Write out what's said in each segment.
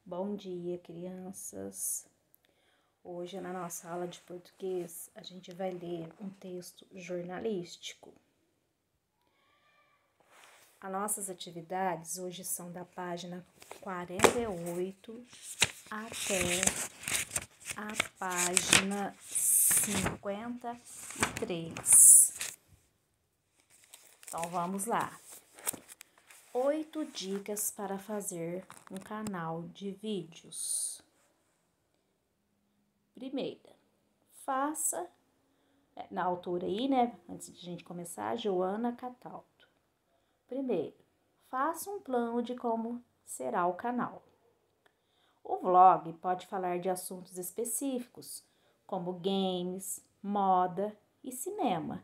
Bom dia, crianças. Hoje, na nossa aula de português, a gente vai ler um texto jornalístico. As nossas atividades hoje são da página 48 até a página 53. Então, vamos lá. 8 dicas para fazer um canal de vídeos. Primeira, faça, na autora aí, né, antes de a gente começar, Joana Cataldo. Primeiro, faça um plano de como será o canal. O vlog pode falar de assuntos específicos, como games, moda e cinema,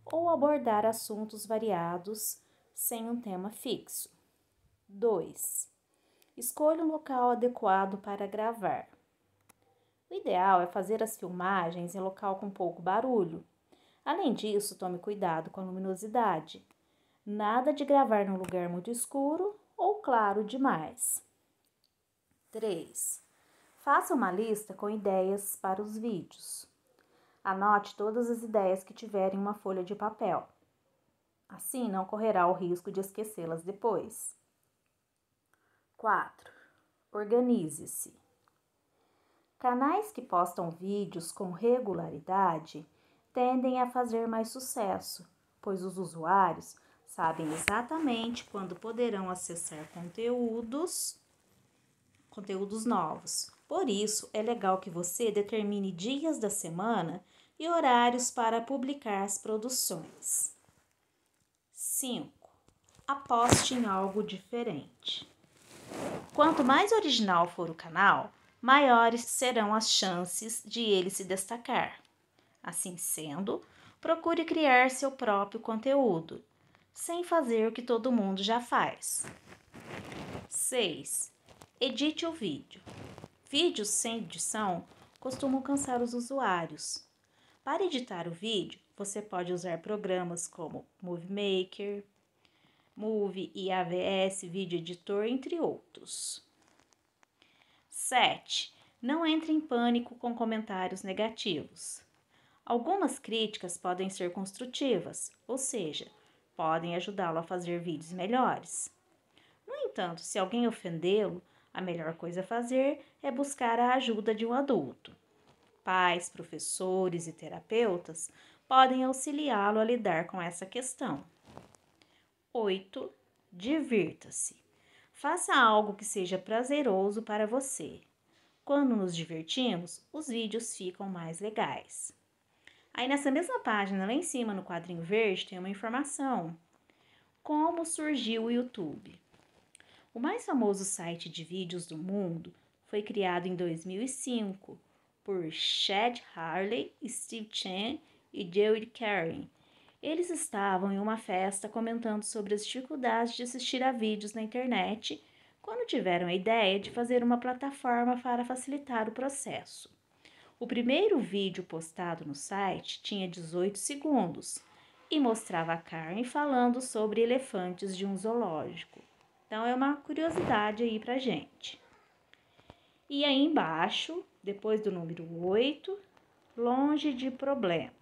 ou abordar assuntos variados sem um tema fixo. 2. Escolha um local adequado para gravar. O ideal é fazer as filmagens em local com pouco barulho. Além disso, tome cuidado com a luminosidade. Nada de gravar num lugar muito escuro ou claro demais. 3. Faça uma lista com ideias para os vídeos. Anote todas as ideias que tiver em uma folha de papel. Assim, não correrá o risco de esquecê-las depois. 4. Organize-se. Canais que postam vídeos com regularidade tendem a fazer mais sucesso, pois os usuários sabem exatamente quando poderão acessar conteúdos novos. Por isso, é legal que você determine dias da semana e horários para publicar as produções. 5. Aposte em algo diferente. Quanto mais original for o canal, maiores serão as chances de ele se destacar. Assim sendo, procure criar seu próprio conteúdo, sem fazer o que todo mundo já faz. 6. Edite o vídeo. Vídeos sem edição costumam cansar os usuários. Para editar o vídeo, você pode usar programas como Movie Maker, Movie e AVS Video Editor, entre outros. 7. Não entre em pânico com comentários negativos. Algumas críticas podem ser construtivas, ou seja, podem ajudá-lo a fazer vídeos melhores. No entanto, se alguém ofendê-lo, a melhor coisa a fazer é buscar a ajuda de um adulto. Pais, professores e terapeutas podem auxiliá-lo a lidar com essa questão. 8. Divirta-se. Faça algo que seja prazeroso para você. Quando nos divertimos, os vídeos ficam mais legais. Aí nessa mesma página, lá em cima no quadrinho verde, tem uma informação. Como surgiu o YouTube? O mais famoso site de vídeos do mundo foi criado em 2005 por Chad Hurley, Steve Chen e Joel Karen. Eles estavam em uma festa comentando sobre as dificuldades de assistir a vídeos na internet quando tiveram a ideia de fazer uma plataforma para facilitar o processo. O primeiro vídeo postado no site tinha 18 segundos e mostrava a Karen falando sobre elefantes de um zoológico. Então, é uma curiosidade aí pra gente. E aí embaixo, depois do número 8, longe de problemas.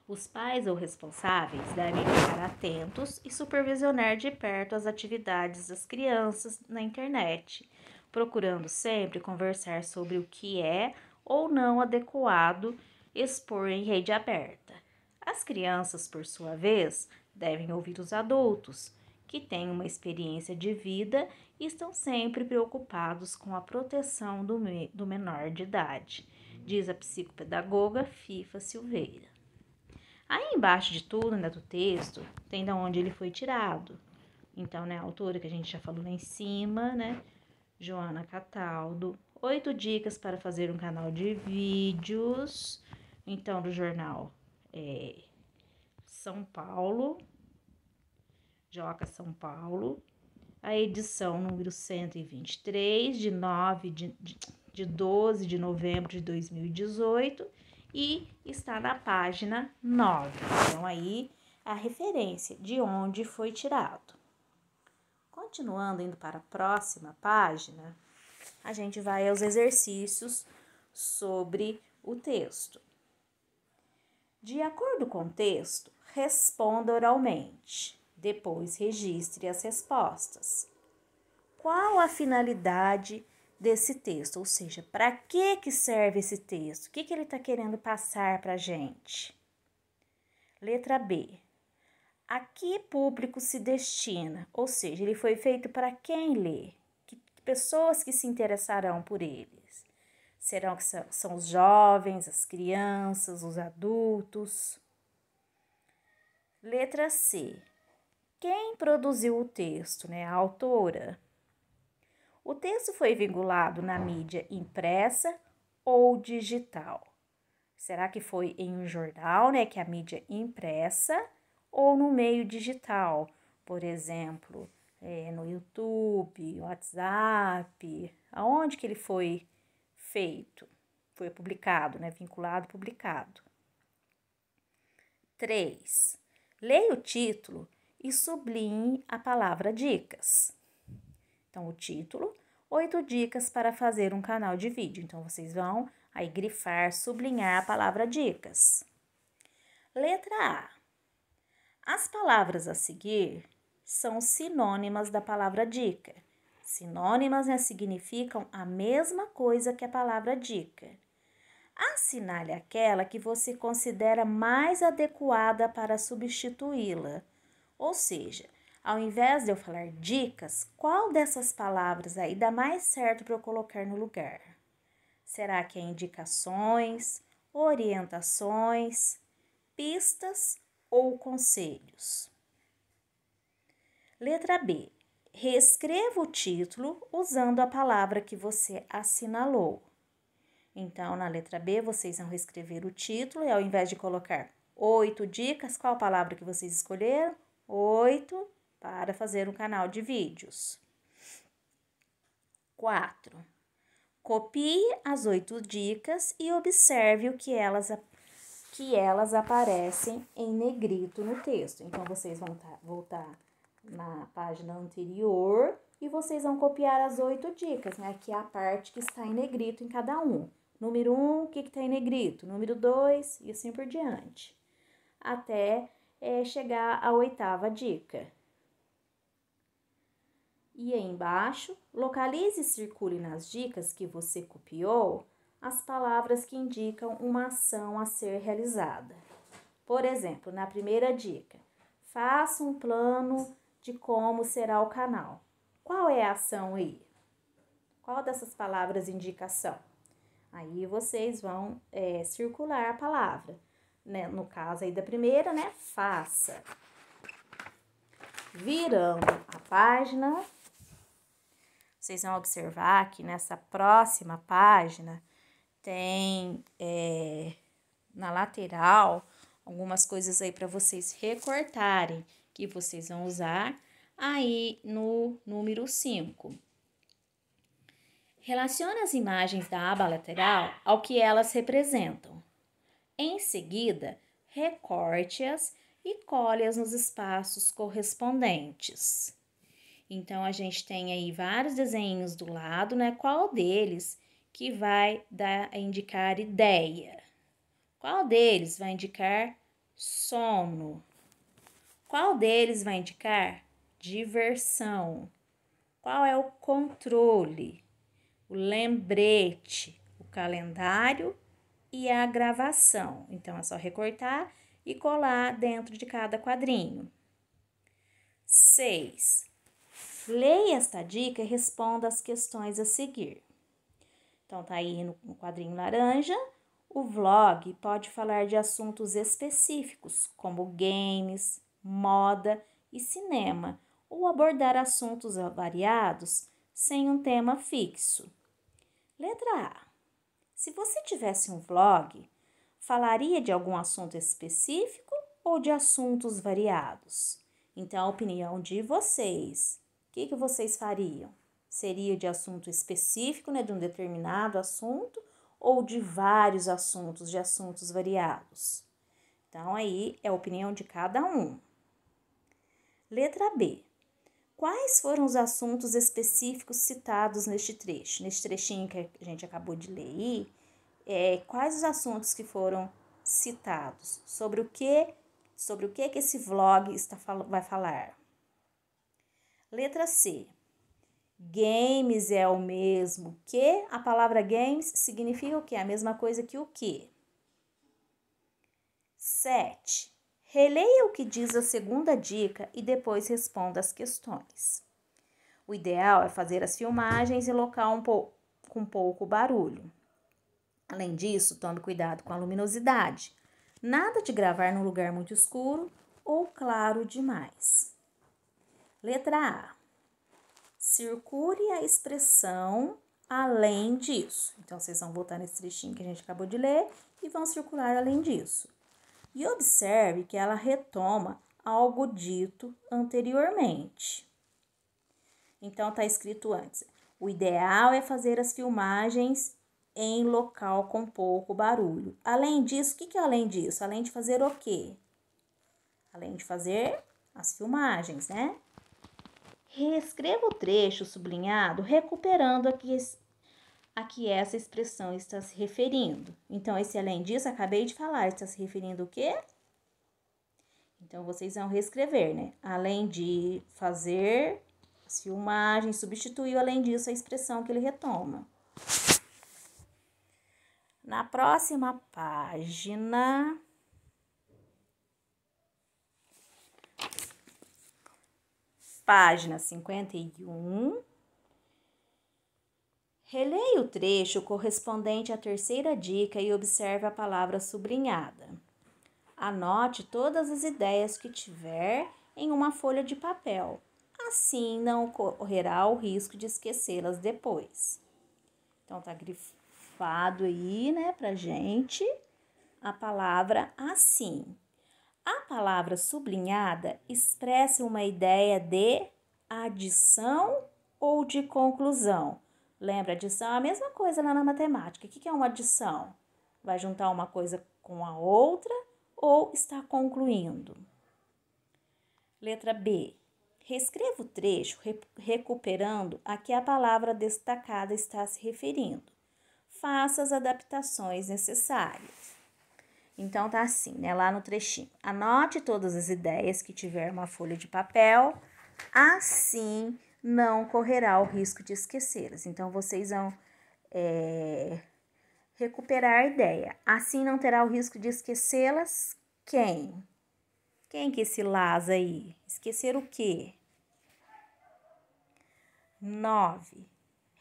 Os pais ou responsáveis devem ficar atentos e supervisionar de perto as atividades das crianças na internet, procurando sempre conversar sobre o que é ou não adequado expor em rede aberta. As crianças, por sua vez, devem ouvir os adultos, que têm uma experiência de vida e estão sempre preocupados com a proteção do menor de idade, diz a psicopedagoga Fifa Silveira. Aí embaixo de tudo, né, do texto, tem de onde ele foi tirado. Então, né, a autora que a gente já falou lá em cima, né, Joana Cataldo, 8 dicas para fazer um canal de vídeos. Então, do jornal São Paulo, Joca São Paulo, a edição número 123, de 12 de novembro de 2018, e está na página 9. Então, aí a referência de onde foi tirado. Continuando, indo para a próxima página, a gente vai aos exercícios sobre o texto. De acordo com o texto, responda oralmente. Depois, registre as respostas. Qual a finalidade desse texto? Ou seja, para que serve esse texto? O que ele está querendo passar para a gente? Letra B. A que público se destina? Ou seja, ele foi feito para quem lê? Que pessoas que se interessarão por eles? Serão que são os jovens, as crianças, os adultos? Letra C. Quem produziu o texto, né? A autora. O texto foi vinculado na mídia impressa ou digital? Será que foi em um jornal, né, que é a mídia impressa, ou no meio digital? Por exemplo, no YouTube, WhatsApp, aonde que ele foi feito? Foi publicado, né, vinculado, publicado. 3. Leia o título e sublinhe a palavra dicas. Então, o título, 8 dicas para fazer um canal de vídeo. Então, vocês vão aí grifar, sublinhar a palavra dicas. Letra A. As palavras a seguir são sinônimas da palavra dica. Sinônimas, né, significam a mesma coisa que a palavra dica. Assinale aquela que você considera mais adequada para substituí-la. Ou seja, ao invés de eu falar dicas, qual dessas palavras aí dá mais certo para eu colocar no lugar? Será que é indicações, orientações, pistas ou conselhos? Letra B. Reescreva o título usando a palavra que você assinalou. Então, na letra B, vocês vão reescrever o título e ao invés de colocar 8 dicas, qual palavra que vocês escolheram? 8 para fazer um canal de vídeos. 4. Copie as 8 dicas e observe o que elas aparecem em negrito no texto. Então, vocês vão voltar na página anterior e vocês vão copiar as 8 dicas, né? Que é a parte que está em negrito em cada um. Número 1, o que está em negrito? Número 2 e assim por diante. Até chegar à 8ª dica. E aí embaixo, localize e circule nas dicas que você copiou as palavras que indicam uma ação a ser realizada. Por exemplo, na primeira dica, faça um plano de como será o canal. Qual é a ação aí? Qual dessas palavras indica ação? Aí vocês vão circular a palavra. Né? No caso aí da primeira, né? Faça. Virando a página, vocês vão observar que nessa próxima página tem na lateral algumas coisas aí para vocês recortarem, que vocês vão usar aí no número 5. Relacione as imagens da aba lateral ao que elas representam. Em seguida, recorte-as e cole-as nos espaços correspondentes. Então, a gente tem aí vários desenhos do lado, né? Qual deles que vai indicar ideia? Qual deles vai indicar sono? Qual deles vai indicar diversão? Qual é o controle? O lembrete, o calendário e a gravação. Então, é só recortar e colar dentro de cada quadrinho. 6. Leia esta dica e responda as questões a seguir. Então, tá aí no quadrinho laranja. O vlog pode falar de assuntos específicos, como games, moda e cinema, ou abordar assuntos variados sem um tema fixo. Letra A. Se você tivesse um vlog, falaria de algum assunto específico ou de assuntos variados? Então, a opinião de vocês. O que vocês fariam? Seria de assunto específico, né, de um determinado assunto, ou de vários assuntos, de assuntos variados? Então, aí é a opinião de cada um. Letra B. Quais foram os assuntos específicos citados neste trecho? Neste trechinho que a gente acabou de ler, quais os assuntos que foram citados? Sobre o que esse vlog vai falar? Letra C. Games é o mesmo que? A palavra games significa o quê? A mesma coisa que o quê? 7. Releia o que diz a segunda dica e depois responda as questões. O ideal é fazer as filmagens em local com pouco barulho. Além disso, tome cuidado com a luminosidade. Nada de gravar num lugar muito escuro ou claro demais. Letra A. Circule a expressão além disso. Então, vocês vão voltar nesse trechinho que a gente acabou de ler e vão circular além disso. E observe que ela retoma algo dito anteriormente. Então, está escrito antes. O ideal é fazer as filmagens em local com pouco barulho. Além disso, o que é além disso? Além de fazer o quê? Além de fazer as filmagens, né? Reescreva o trecho sublinhado, recuperando a que essa expressão está se referindo. Então, esse além disso, acabei de falar, está se referindo o quê? Então, vocês vão reescrever, né? Além de fazer as filmagens, substituiu, além disso, a expressão que ele retoma. Na próxima página, página 51, releia o trecho correspondente à terceira dica e observe a palavra sublinhada. Anote todas as ideias que tiver em uma folha de papel. Assim não correrá o risco de esquecê-las depois. Então, tá grifado aí, né, pra gente a palavra assim. A palavra sublinhada expressa uma ideia de adição ou de conclusão. Lembra, adição é a mesma coisa lá na matemática. O que é uma adição? Vai juntar uma coisa com a outra ou está concluindo? Letra B. Reescreva o trecho recuperando a que a palavra destacada está se referindo. Faça as adaptações necessárias. Então, tá assim, né? Lá no trechinho. Anote todas as ideias que tiver uma folha de papel. Assim, não correrá o risco de esquecê-las. Então, vocês vão recuperar a ideia. Assim, não terá o risco de esquecê-las quem? Quem que esse Lás aí? Esquecer o quê? 9.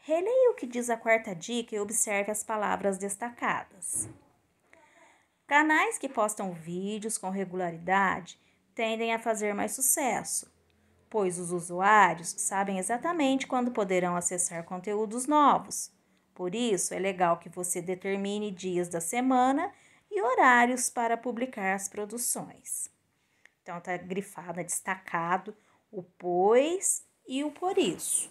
Releia o que diz a quarta dica e observe as palavras destacadas. Canais que postam vídeos com regularidade tendem a fazer mais sucesso, pois os usuários sabem exatamente quando poderão acessar conteúdos novos. Por isso, é legal que você determine dias da semana e horários para publicar as produções. Então, tá grifado, destacado o pois e o por isso.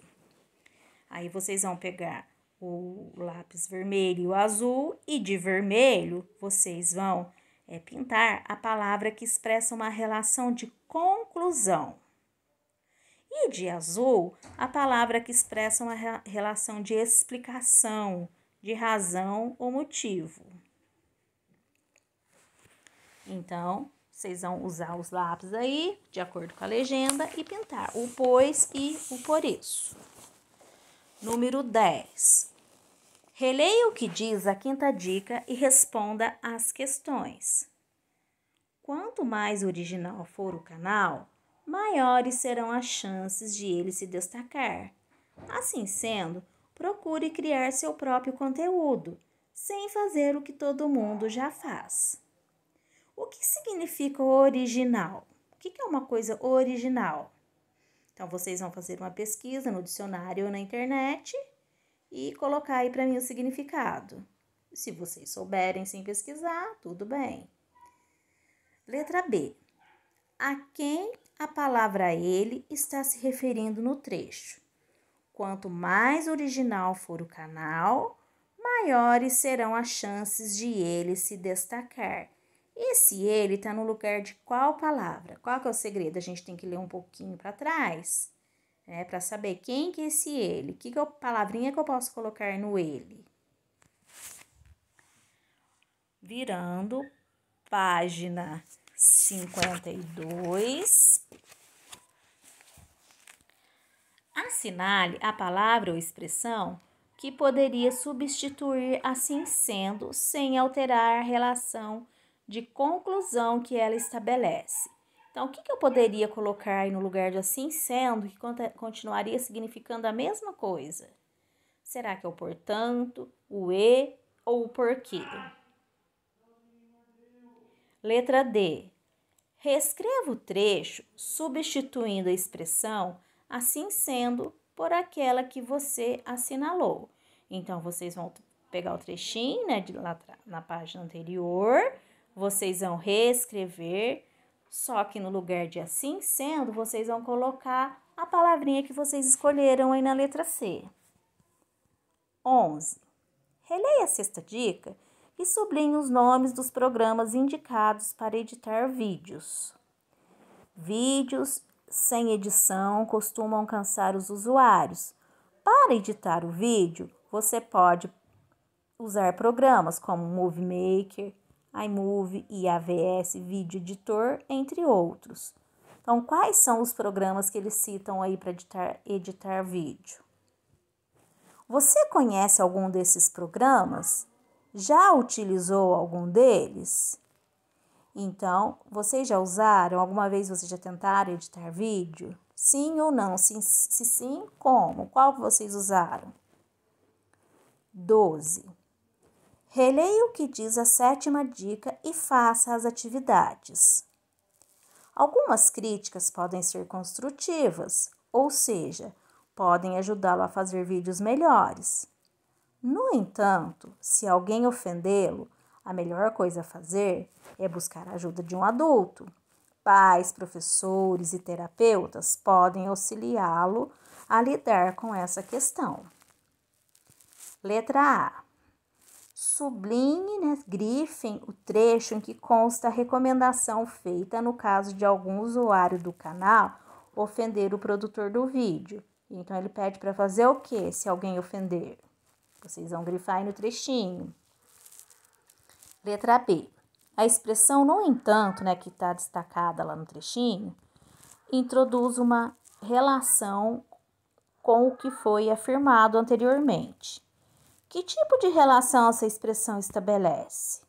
Aí, vocês vão pegar o lápis vermelho e o azul, e de vermelho vocês vão pintar a palavra que expressa uma relação de conclusão. E de azul, a palavra que expressa uma relação de explicação, de razão ou motivo. Então, vocês vão usar os lápis aí, de acordo com a legenda, e pintar o pois e o por isso. Número 10. Releia o que diz a quinta dica e responda às questões. Quanto mais original for o canal, maiores serão as chances de ele se destacar. Assim sendo, procure criar seu próprio conteúdo, sem fazer o que todo mundo já faz. O que significa original? O que é uma coisa original? Então, vocês vão fazer uma pesquisa no dicionário ou na internet e colocar aí para mim o significado. Se vocês souberem sem pesquisar, tudo bem. Letra B. A quem a palavra ele está se referindo no trecho? Quanto mais original for o canal, maiores serão as chances de ele se destacar. Esse ele está no lugar de qual palavra? Qual que é o segredo? A gente tem que ler um pouquinho para trás. né? Para saber quem que é esse ele, que palavrinha que eu posso colocar no ele. Virando página 52. Assinale a palavra ou expressão que poderia substituir assim sendo, sem alterar a relação de conclusão que ela estabelece. Então, o que eu poderia colocar aí no lugar de assim sendo, que continuaria significando a mesma coisa? Será que é o portanto, o e ou o porquê? Letra D. Reescreva o trecho substituindo a expressão assim sendo por aquela que você assinalou. Então, vocês vão pegar o trechinho, né, de lá na página anterior, vocês vão reescrever, só que no lugar de assim sendo, vocês vão colocar a palavrinha que vocês escolheram aí na letra C. 11. Releia a sexta dica e sublinhe os nomes dos programas indicados para editar vídeos. Vídeos sem edição costumam cansar os usuários. Para editar o vídeo, você pode usar programas como Movie Maker, iMovie e AVS Video Editor, entre outros. Então, quais são os programas que eles citam aí para editar vídeo? Você conhece algum desses programas? Já utilizou algum deles? Então, vocês já usaram? Alguma vez vocês já tentaram editar vídeo? Sim ou não? Se sim, como? Qual que vocês usaram? 12. Releia o que diz a sétima dica e faça as atividades. Algumas críticas podem ser construtivas, ou seja, podem ajudá-lo a fazer vídeos melhores. No entanto, se alguém ofendê-lo, a melhor coisa a fazer é buscar a ajuda de um adulto. Pais, professores e terapeutas podem auxiliá-lo a lidar com essa questão. Letra A. Sublinhe, né, grifem o trecho em que consta a recomendação feita no caso de algum usuário do canal ofender o produtor do vídeo. Então, ele pede para fazer o quê se alguém ofender? Vocês vão grifar aí no trechinho. Letra B. A expressão, no entanto, né, que está destacada lá no trechinho, introduz uma relação com o que foi afirmado anteriormente. Que tipo de relação essa expressão estabelece?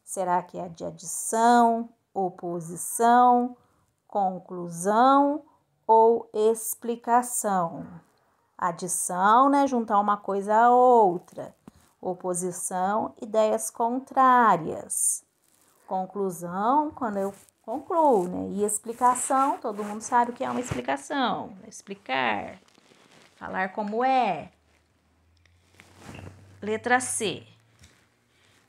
Será que é a de adição, oposição, conclusão ou explicação? Adição, né, juntar uma coisa a outra. Oposição, ideias contrárias. Conclusão, quando eu concluo, né? E explicação, todo mundo sabe o que é uma explicação. Explicar, falar como é. Letra C.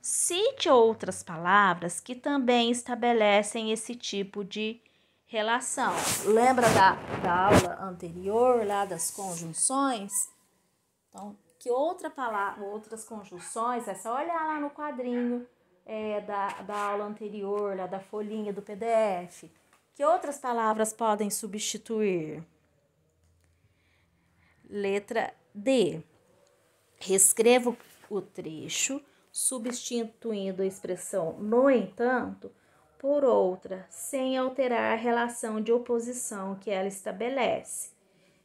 Cite outras palavras que também estabelecem esse tipo de relação. Lembra da aula anterior, lá das conjunções? Então, que outra palavra, outras conjunções, é só olhar lá no quadrinho da aula anterior, lá da folhinha do PDF. Que outras palavras podem substituir? Letra D. Reescreva o trecho, substituindo a expressão no entanto por outra, sem alterar a relação de oposição que ela estabelece.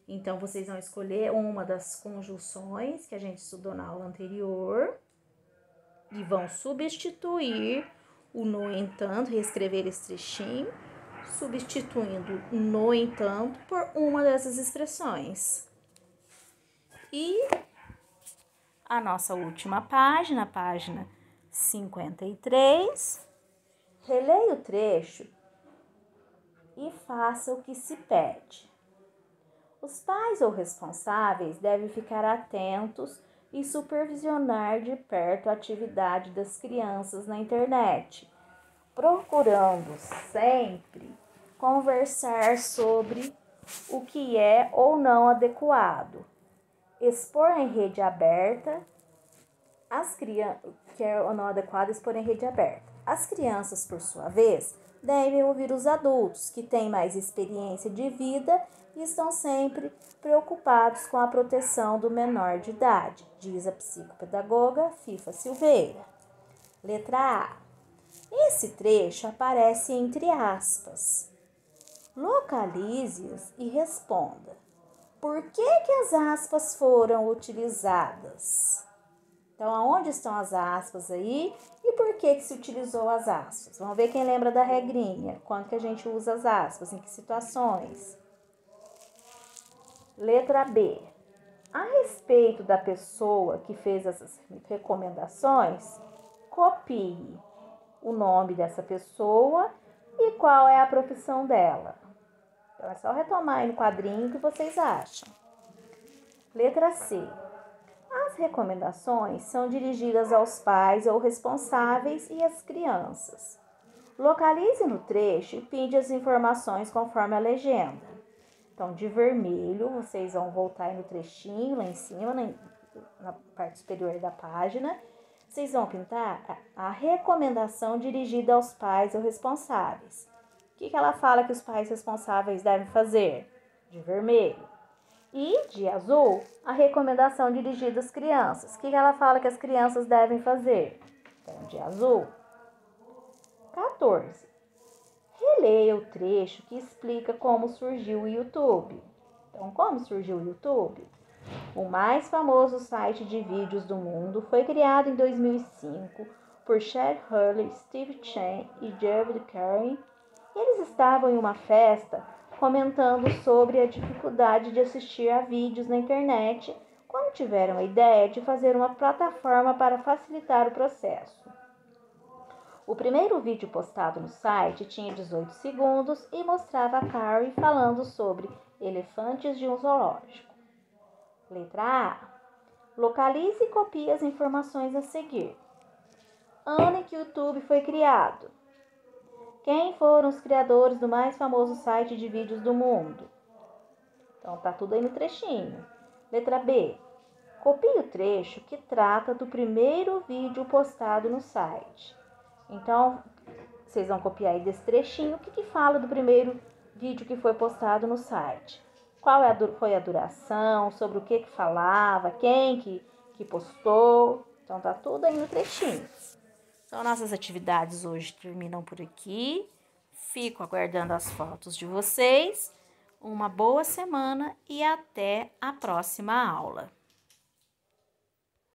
Então, vocês vão escolher uma das conjunções que a gente estudou na aula anterior e vão substituir o no entanto, reescrever esse trechinho, substituindo no entanto por uma dessas expressões. E a nossa última página, página 53, releia o trecho e faça o que se pede. Os pais ou responsáveis devem ficar atentos e supervisionar de perto a atividade das crianças na internet, procurando sempre conversar sobre o que é ou não adequado. Expor em rede aberta, que é ou não adequado expor em rede aberta. As crianças, por sua vez, devem ouvir os adultos que têm mais experiência de vida e estão sempre preocupados com a proteção do menor de idade, diz a psicopedagoga Fifa Silveira. Letra A. Esse trecho aparece entre aspas. Localize-os e responda. Por que as aspas foram utilizadas? Então, aonde estão as aspas aí e por que se utilizou as aspas? Vamos ver quem lembra da regrinha. Quando que a gente usa as aspas, em que situações? Letra B. A respeito da pessoa que fez essas recomendações, copie o nome dessa pessoa e qual é a profissão dela. Então, é só retomar aí no quadrinho que vocês acham. Letra C. As recomendações são dirigidas aos pais ou responsáveis e às crianças. Localize no trecho e pinte as informações conforme a legenda. Então, de vermelho, vocês vão voltar aí no trechinho, lá em cima, na parte superior da página. Vocês vão pintar a recomendação dirigida aos pais ou responsáveis. O que ela fala que os pais responsáveis devem fazer? De vermelho. E de azul, a recomendação dirigida às crianças. O que ela fala que as crianças devem fazer? Então, de azul. 14. Releia o trecho que explica como surgiu o YouTube. Então, como surgiu o YouTube? O mais famoso site de vídeos do mundo foi criado em 2005 por Chad Hurley, Steve Chen e David Carey. Eles estavam em uma festa comentando sobre a dificuldade de assistir a vídeos na internet quando tiveram a ideia de fazer uma plataforma para facilitar o processo. O primeiro vídeo postado no site tinha 18 segundos e mostrava a Carrie falando sobre elefantes de um zoológico. Letra A. Localize e copie as informações a seguir. Ano em que o YouTube foi criado. Quem foram os criadores do mais famoso site de vídeos do mundo? Então, tá tudo aí no trechinho. Letra B. Copie o trecho que trata do primeiro vídeo postado no site. Então, vocês vão copiar aí desse trechinho o que fala do primeiro vídeo que foi postado no site. Qual foi a duração, sobre o que falava, quem que postou. Então, tá tudo aí no trechinho. Então, nossas atividades hoje terminam por aqui. Fico aguardando as fotos de vocês. Uma boa semana e até a próxima aula.